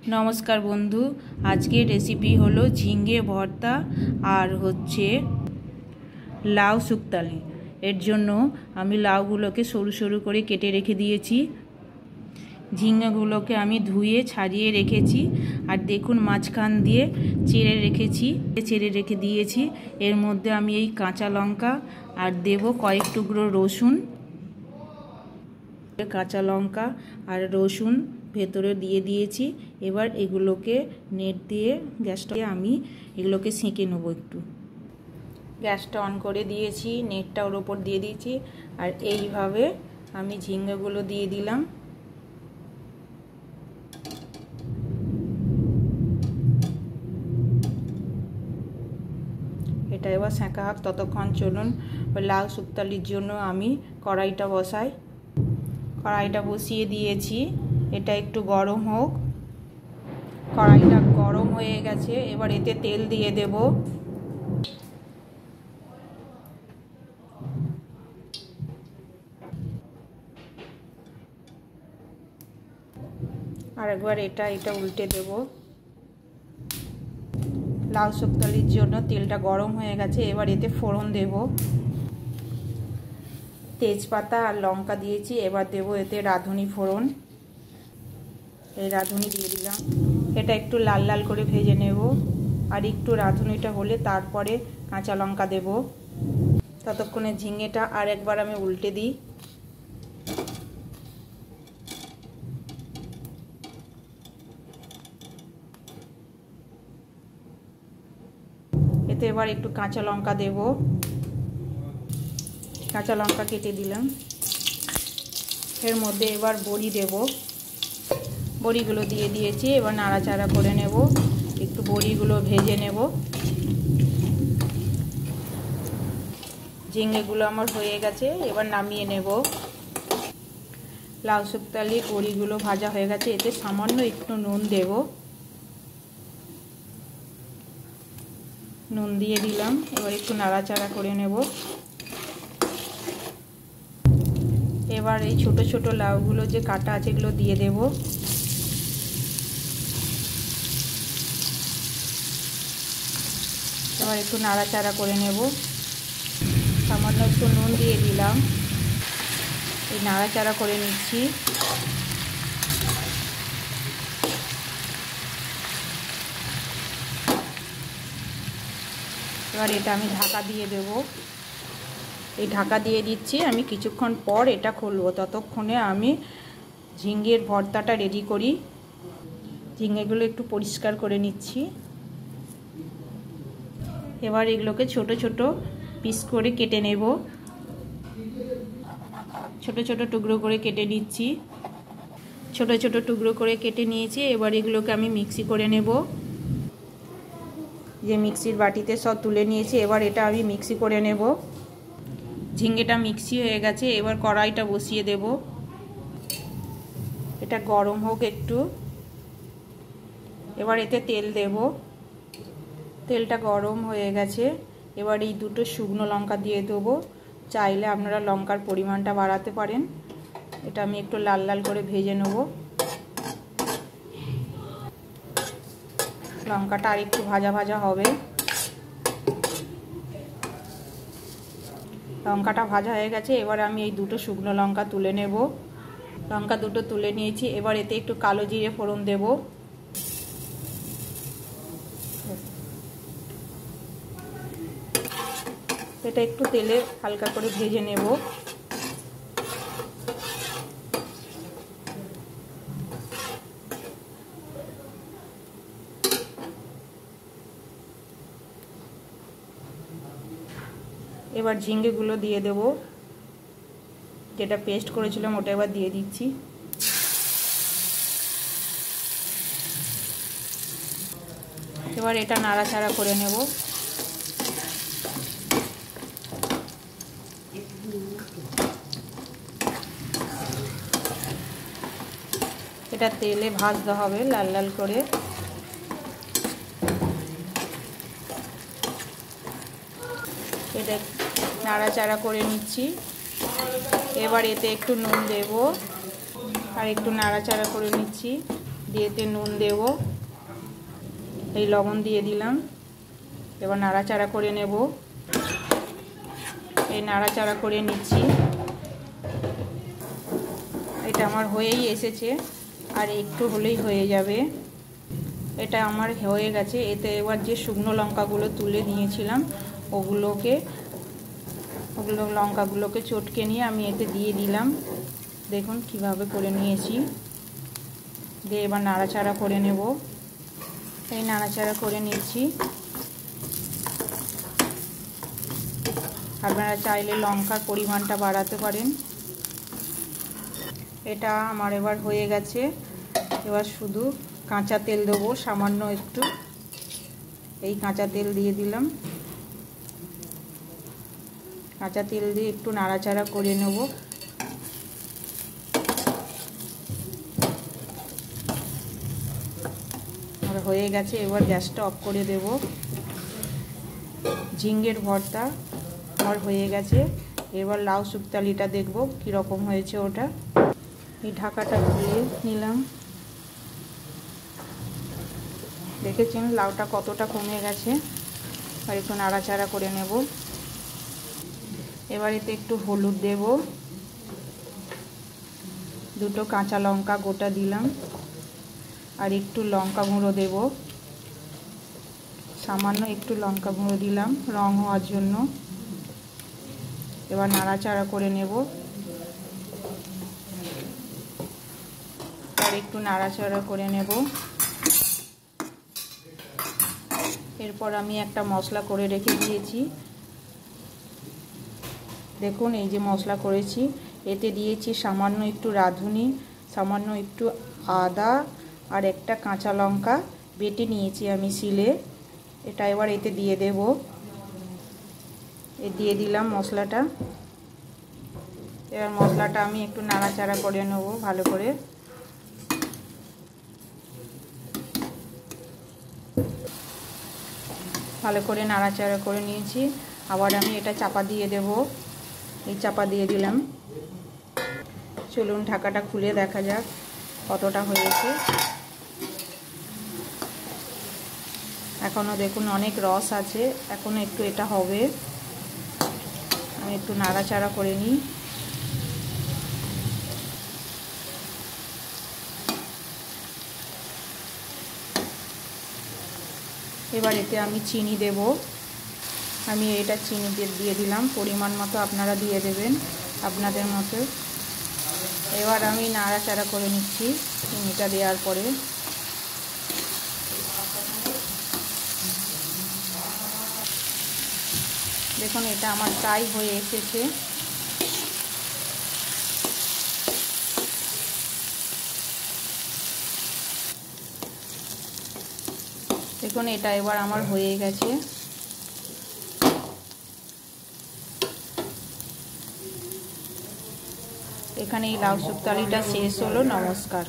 नमस्कार बंधु आज के रेसिपी हलो झिंगे भर्ता और होच्छे लाउ शुक्ताली एर जोन्नो आमी लाउगुलोके सरु सरु करे केटे रेखे दिएछि। झिंगागुलोके आमी धुए छाड़िए रेखेछि और देखुन माझखान दिए चेड़े रेखे दिएछि। एर मध्य आमी एई काँचा लंका और देव कयेक टुकरो रसुन, काँचा लंका और रसुन भेतरे दिए दिएछि। एबार एगुलोके नेट दिए गैसटा आमी एगुलोके सेंके नेब। एकटू गैसटा अन करे दिएछि, नेटटा ओर ओपर दिए दिएछि और एइभावे आमी झिंगागुलो दिए दिलाम। এটা এবার সেঁকা হোক, ততক্ষণ চলুন লাউ শুক্তালির জন্য আমি কড়াইটা বসাই। কড়াইটা বসিয়ে দিয়েছি, এটা একটু গরম হোক। কড়াইটা গরম হয়ে গেছে, এবার এতে তেল দিয়ে দেব। আর একবার এটা উল্টে দেব। লাউ শুক্তালির জন্য তেলটা গরম হয়ে গেছে, এবার এতে ফোড়ন দেব। তেজপাতা আর লঙ্কা দিয়েছি, এবার দেব এতে রাঁধুনি ফোড়ন। এই রাঁধুনি দিয়ে দিলাম, এটা একটু লাল লাল করে ভেজে নেব। আর একটু রাঁধুনিটা হলে তারপরে কাঁচা লঙ্কা দেব। ততক্ষণে ঝিঙেটা আর একবার আমি উল্টে দিই। এতে এবার একটু কাঁচা লঙ্কা দেব। কাঁচা লঙ্কা কেটে দিলাম। এর মধ্যে এবার বড়ি দেব। বড়িগুলো দিয়ে দিয়েছি, এবার নাড়াচাড়া করে নেব। একটু বড়িগুলো ভেজে নেব। ঝিঙেগুলো আমার হয়ে গেছে, এবার নামিয়ে নেব। লাউ শুক্তালি বড়িগুলো ভাজা হয়ে গেছে, এতে সামান্য একটু নুন দেব। নুন দিয়ে দিলাম, এবার একটু নাড়াচাড়া করে নেব। এবার এই ছোট ছোট লাউগুলো যে কাটা আছে এগুলো দিয়ে দেব। এবার একটু নাড়াচাড়া করে নেব। সামান্য একটু নুন দিয়ে দিলাম, এই নাড়াচাড়া করে নিচ্ছি। এবার এটা আমি ঢাকা দিয়ে দেব। এই ঢাকা দিয়ে দিচ্ছি, আমি কিছুক্ষণ পর এটা খুলবো। ততক্ষণে আমি ঝিঙের ভর্তাটা রেডি করি। ঝিঙেগুলো একটু পরিষ্কার করে নিচ্ছি। এবার এগুলোকে ছোট ছোট পিস করে কেটে নেব। ছোট ছোট টুকরো করে কেটে নিচ্ছি। ছোট ছোট টুকরো করে কেটে নিয়েছি, এবার এগুলোকে আমি মিক্সি করে নেব। যে মিক্সির বাটিতে সব তুলে নিয়েছি, এবার এটা আমি মিক্সি করে নেব। ঝিঙেটা মিক্সি হয়ে গেছে, এবার কড়াইটা বসিয়ে দেব। এটা গরম হোক একটু। এবার এতে তেল দেব। তেলটা গরম হয়ে গেছে, এবার এই দুটো শুকনো লঙ্কা দিয়ে দেবো। চাইলে আপনারা লঙ্কার পরিমাণটা বাড়াতে পারেন। এটা আমি একটু লাল লাল করে ভেজে নেব। লঙ্কাটা আর একটু ভাজা ভাজা হবে। লঙ্কাটা ভাজা হয়ে গেছে, এবার আমি এই দুটো শুকনো লঙ্কা তুলে নেব। লঙ্কা দুটো তুলে নিয়েছি, এবার এতে একটু কালো জিরে ফোড়ন দেব। এটা একটু তেলে হালকা করে ভেজে নেব। এবার ঝিঙেগুলো দিয়ে দেব। যেটা পেস্ট করেছিলাম ওটা এবার দিয়ে দিচ্ছি। এবার এটা নাড়াচাড়া করে নেব। এটা তেলে ভাজতে হবে লাল লাল করে। এটা নাড়াচাড়া করে নিচ্ছি। এবার এতে একটু নুন দেব আর একটু নাড়াচাড়া করে নিচ্ছি। এতে নুন দেব, এই লবণ দিয়ে দিলাম। এবার নাড়াচাড়া করে নেব। এই নাড়াচাড়া করে নিচ্ছি। এটা আমার হয়েই এসেছে, আর একটু হলেই হয়ে যাবে। এটা আমার হয়ে গেছে। এতে এবার যে শুকনো লঙ্কাগুলো তুলে নিয়েছিলাম ওগুলো লঙ্কাগুলোকে চটকে নিয়ে আমি এতে দিয়ে দিলাম। দেখুন কিভাবে করে নিয়েছি। দিয়ে এবার নাড়াচাড়া করে নেব। এই নাড়াচাড়া করে নিচ্ছি। আপনারা চাইলে লঙ্কার পরিমাণটা বাড়াতে পারেন। এটা আমার এবার হয়ে গেছে। এবার শুধু কাঁচা তেল দেবো সামান্য একটু। এই কাঁচা তেল দিয়ে দিলাম। কাঁচা তেল দিয়ে একটু নাড়াচাড়া করে নেব। আর হয়ে গেছে। এবার গ্যাসটা অফ করে দেব। ঝিঙের ভর্তা আমার হয়ে গেছে। এবার লাউ শুক্তালিটা দেখব কীরকম হয়েছে ওটা। এই ঢাকাটা খুলে নিলাম। দেখেছেন লাউটা কতটা কমে গেছে। আর একটু নাড়াচাড়া করে নেব। এবার এতে একটু হলুদ দেব, দুটো কাঁচা লঙ্কা গোটা দিলাম, আর একটু লঙ্কা গুঁড়ো দেব, সামান্য একটু লঙ্কা গুঁড়ো দিলাম রং হওয়ার জন্য। এবার নাড়াচাড়া করে নেব। আর একটু নাড়াচাড়া করে নেব। এরপর আমি একটা মশলা করে রেখে দিয়েছি। দেখুন এই যে মশলা করেছি, এতে দিয়েছি সামান্য একটু রাঁধুনি, সামান্য একটু আদা, আর একটা কাঁচা লঙ্কা বেটে নিয়েছি আমি শিলে। এটা এবার এতে দিয়ে দেব। দিয়ে দিলাম মশলাটা। এবার মশলাটা আমি একটু নাড়াচাড়া করে নেব ভালো করে। ভালো করে নাড়াচাড়া করে নিয়েছি। আবার আমি এটা চাপা দিয়ে দেব। এই চাপা দিয়ে দিলাম। চলুন ঢাকাটা খুলে দেখা যাক কতটা হয়েছে। এখনও দেখুন অনেক রস আছে, এখনও একটু এটা হবে। আমি একটু নাড়াচাড়া করে নিই। এবার এতে আমি চিনি দেব। আমি এটা চিনি দিয়ে দিলাম, পরিমাণ মতো আপনারা দিয়ে দেবেন আপনাদের মতো। এবার আমি নাড়াচাড়া করে নিচ্ছি চিনিটা দেওয়ার পরে। দেখুন এটা আমার প্রায় হয়ে এসেছে। দেখুন এটা এবার আমার হয়ে গেছে। এখানে এই লাউ শুক্তালিটা শেষ হলো। নমস্কার।